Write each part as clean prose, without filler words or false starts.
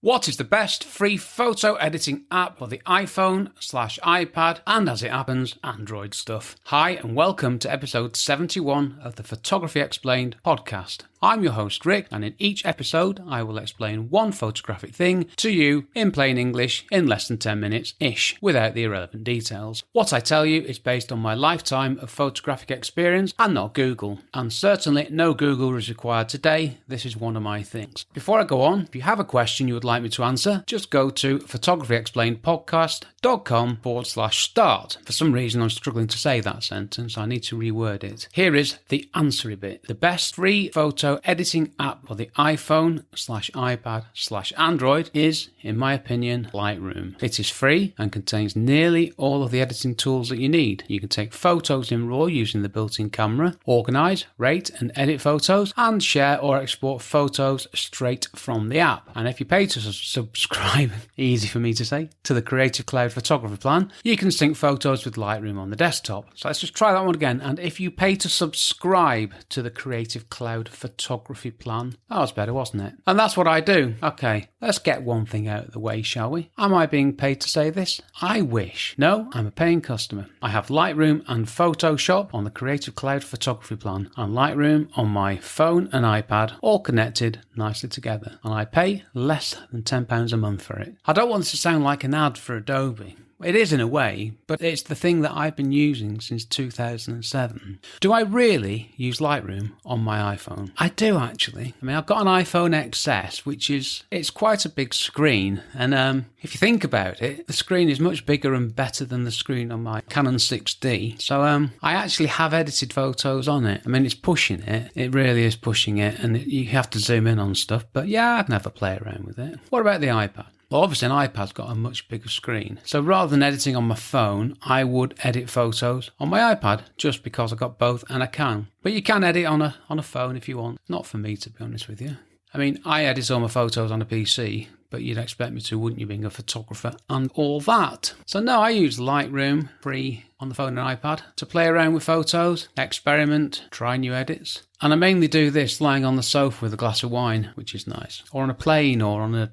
What is the best free photo editing app for the iPhone/iPad and, as it happens, Android stuff? Hi and welcome to episode 71 of the Photography Explained podcast. I'm your host Rick, and in each episode I will explain one photographic thing to you in plain English in less than 10 minutes-ish, without the irrelevant details. What I tell you is based on my lifetime of photographic experience and not Google, and certainly no Google is required today. This is one of my things. Before I go on, if you have a question you would like me to answer, just go to photographyexplainedpodcast.com/start. For some reason I'm struggling to say that sentence, I need to reword it. Here is the answery bit. The best free photo editing app for the iPhone/iPad/Android is, in my opinion, Lightroom. It is free and contains nearly all of the editing tools that you need. You can take photos in RAW using the built-in camera, organize, rate and edit photos, and share or export photos straight from the app. And if you pay to subscribe, easy for me to say, to the Creative Cloud photography plan, you can sync photos with Lightroom on the desktop. So let's just try that one again. And if you pay to subscribe to the Creative Cloud photography plan, that was better, wasn't it? And that's what I do. Okay, let's get one thing out of the way, shall we? Am I being paid to say this? I wish. No, I'm a paying customer. I have Lightroom and Photoshop on the Creative Cloud photography plan, and Lightroom on my phone and iPad, all connected nicely together. And I pay less than £10 a month for it. I don't want this to sound like an ad for Adobe. It is in a way, but it's the thing that I've been using since 2007. Do I really use Lightroom on my iPhone? I do, actually. I mean, I've got an iPhone XS, it's quite a big screen. And if you think about it, the screen is much bigger and better than the screen on my Canon 6D. So I actually have edited photos on it. I mean, it's pushing it. It really is pushing it. And you have to zoom in on stuff. But yeah, I can have a play around with it. What about the iPad? Well, obviously an iPad's got a much bigger screen. So rather than editing on my phone, I would edit photos on my iPad just because I've got both and I can. But you can edit on a phone if you want. Not for me, to be honest with you. I mean, I edit all my photos on a PC, but you'd expect me to, wouldn't you, being a photographer and all that? So no, I use Lightroom free on the phone and iPad to play around with photos, experiment, try new edits. And I mainly do this lying on the sofa with a glass of wine, which is nice. Or on a plane, or on the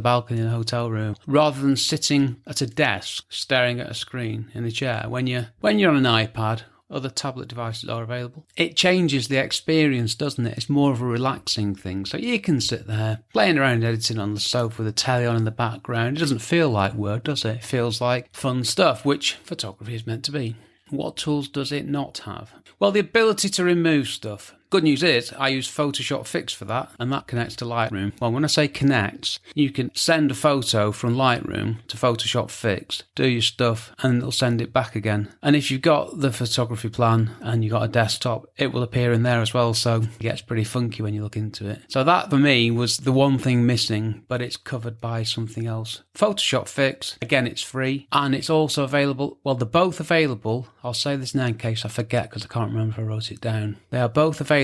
balcony in a hotel room. Rather than sitting at a desk, staring at a screen in a chair. When you're on an iPad, other tablet devices are available. It changes the experience, doesn't it? It's more of a relaxing thing. So you can sit there, playing around editing on the sofa with a telly on in the background. It doesn't feel like work, does it? It feels like fun stuff, which photography is meant to be. What tools does it not have? Well, the ability to remove stuff. Good news is I use Photoshop Fix for that, and that connects to Lightroom. Well, when I say connects, you can send a photo from Lightroom to Photoshop Fix, do your stuff, and it'll send it back again. And if you've got the photography plan and you've got a desktop, it will appear in there as well, so it gets pretty funky when you look into it. So that, for me, was the one thing missing, but it's covered by something else. Photoshop Fix, again, it's free, and it's also available, well, they're both available. I'll say this now in case I forget, because I can't remember if I wrote it down. They are both available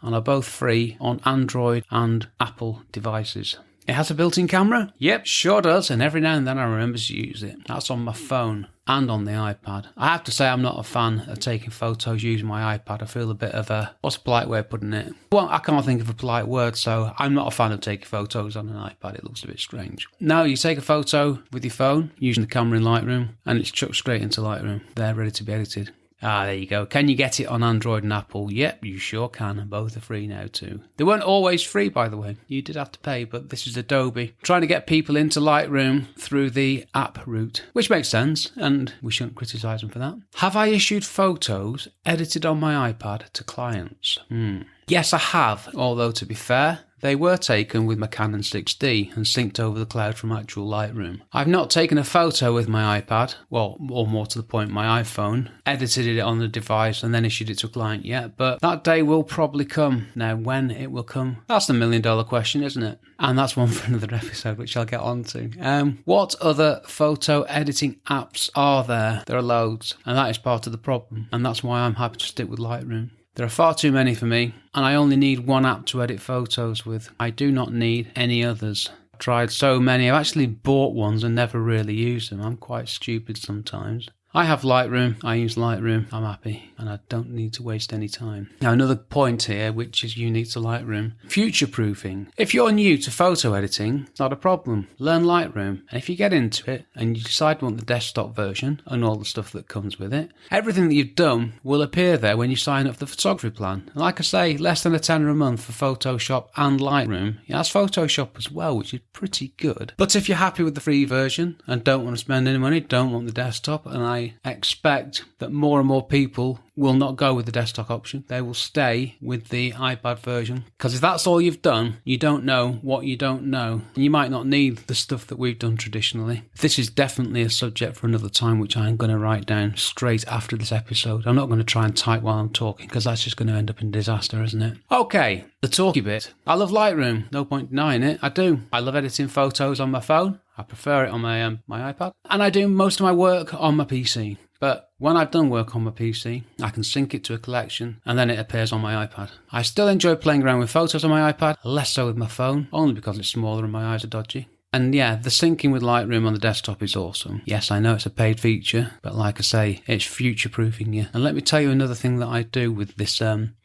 and are both free on Android and Apple devices. It has a built-in camera? Yep, sure does, and every now and then I remember to use it. That's on my phone and on the iPad. I have to say I'm not a fan of taking photos using my iPad. I feel a bit of what's a polite way of putting it? Well, I can't think of a polite word, so I'm not a fan of taking photos on an iPad. It looks a bit strange. No, you take a photo with your phone using the camera in Lightroom, and it's chucked straight into Lightroom. They're ready to be edited. Ah, there you go. Can you get it on Android and Apple? Yep, you sure can. Both are free now too. They weren't always free, by the way. You did have to pay, but this is Adobe trying to get people into Lightroom through the app route, which makes sense, and we shouldn't criticise them for that. Have I issued photos edited on my iPad to clients? Yes, I have, although to be fair, they were taken with my Canon 6D and synced over the cloud from actual Lightroom. I've not taken a photo with my iPad, well, or more to the point, my iPhone, edited it on the device and then issued it to a client yet, but that day will probably come. Now, when it will come, that's the million-dollar question, isn't it? And that's one for another episode, which I'll get on to. What other photo editing apps are there? There are loads, and that is part of the problem, and that's why I'm happy to stick with Lightroom. There are far too many for me, and I only need one app to edit photos with. I do not need any others. I've tried so many. I've actually bought ones and never really used them. I'm quite stupid sometimes. I have Lightroom, I use Lightroom, I'm happy, and I don't need to waste any time. Now another point here, which is unique to Lightroom, future-proofing. If you're new to photo editing, it's not a problem. Learn Lightroom, and if you get into it and you decide you want the desktop version and all the stuff that comes with it, everything that you've done will appear there when you sign up for the photography plan. And like I say, less than £10 a month for Photoshop and Lightroom. Yeah, that's Photoshop as well, which is pretty good. But if you're happy with the free version and don't want to spend any money, don't want the desktop, and I expect that more and more people will not go with the desktop option. They will stay with the iPad version. Because if that's all you've done, you don't know what you don't know. And you might not need the stuff that we've done traditionally. This is definitely a subject for another time, which I'm going to write down straight after this episode. I'm not going to try and type while I'm talking, because that's just going to end up in disaster, isn't it? Okay, the talky bit. I love Lightroom. No point denying it. I do. I love editing photos on my phone. I prefer it on my iPad. And I do most of my work on my PC. But when I've done work on my PC, I can sync it to a collection and then it appears on my iPad. I still enjoy playing around with photos on my iPad, less so with my phone, only because it's smaller and my eyes are dodgy. And yeah, the syncing with Lightroom on the desktop is awesome. Yes, I know it's a paid feature, but like I say, it's future-proofing you. And let me tell you another thing that I do with this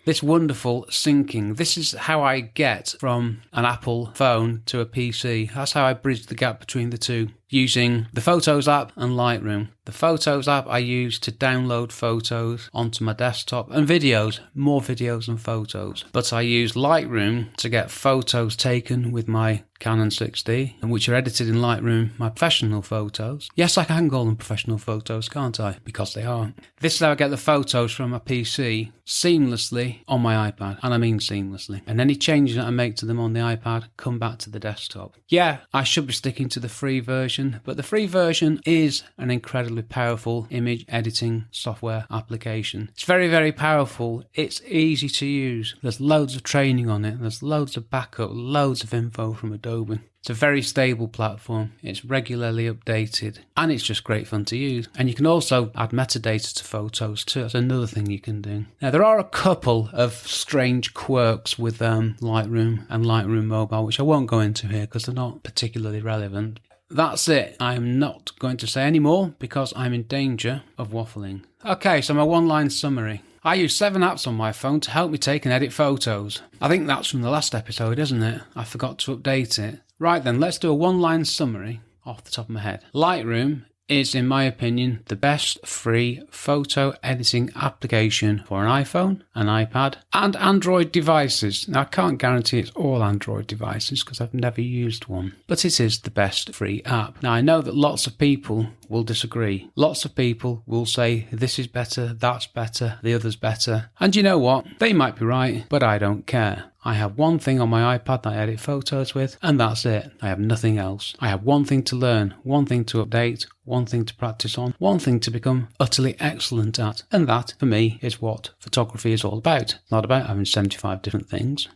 this wonderful syncing. This is how I get from an Apple phone to a PC. That's how I bridge the gap between the two, using the Photos app and Lightroom. The Photos app I use to download photos onto my desktop and videos, more videos than photos. But I use Lightroom to get photos taken with my Canon 6D, and which are edited in Lightroom, my professional photos. Yes, I can call them professional photos, can't I? Because they are. This is how I get the photos from my PC seamlessly on my iPad, and I mean seamlessly. And any changes that I make to them on the iPad come back to the desktop. Yeah, I should be sticking to the free version, but the free version is an incredibly powerful image editing software application. It's very, very powerful. It's easy to use. There's loads of training on it. There's loads of backup, loads of info from Adobe. It's a very stable platform, it's regularly updated, and it's just great fun to use. And you can also add metadata to photos too, that's another thing you can do. Now there are a couple of strange quirks with Lightroom and Lightroom Mobile, which I won't go into here because they're not particularly relevant. That's it, I'm not going to say any more because I'm in danger of waffling. Okay, so my one-line summary. I use 7 apps on my phone to help me take and edit photos. I think that's from the last episode, isn't it? I forgot to update it. Right then, let's do a one-line summary off the top of my head. Lightroom is, in my opinion, the best free photo editing application for an iPhone, an iPad, and Android devices. Now, I can't guarantee it's all Android devices because I've never used one, but it is the best free app. Now, I know that lots of people will disagree. Lots of people will say, this is better, that's better, the other's better. And you know what? They might be right, but I don't care. I have one thing on my iPad that I edit photos with, and that's it. I have nothing else. I have one thing to learn, one thing to update, one thing to practice on, one thing to become utterly excellent at. And that, for me, is what photography is all about. It's not about having 75 different things.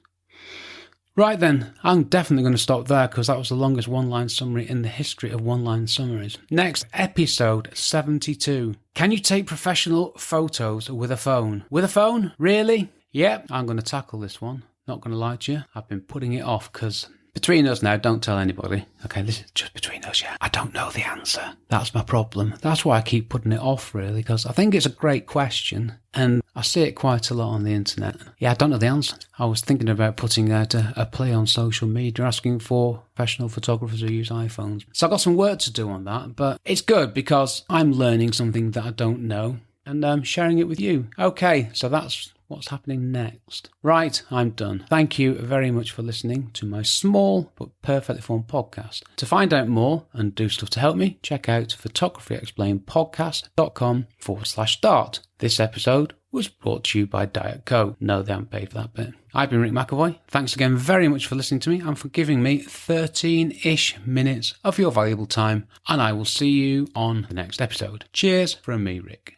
Right then, I'm definitely going to stop there because that was the longest one-line summary in the history of one-line summaries. Next, episode 72. Can you take professional photos with a phone? With a phone? Really? Yep, I'm going to tackle this one. Not going to lie to you, I've been putting it off because between us now, don't tell anybody. Okay, this is just between us, yeah. I don't know the answer. That's my problem. That's why I keep putting it off, really, because I think it's a great question and I see it quite a lot on the internet. Yeah, I don't know the answer. I was thinking about putting out a play on social media asking for professional photographers who use iPhones. So I've got some work to do on that, but it's good because I'm learning something that I don't know and I'm sharing it with you. Okay, so that's what's happening next. Right, I'm done. Thank you very much for listening to my small but perfectly formed podcast. To find out more and do stuff to help me, check out photographyexplainedpodcast.com/start. This episode was brought to you by Diet Coke. No, they haven't paid for that bit. I've been Rick McAvoy. Thanks again very much for listening to me and for giving me 13-ish minutes of your valuable time. And I will see you on the next episode. Cheers from me, Rick.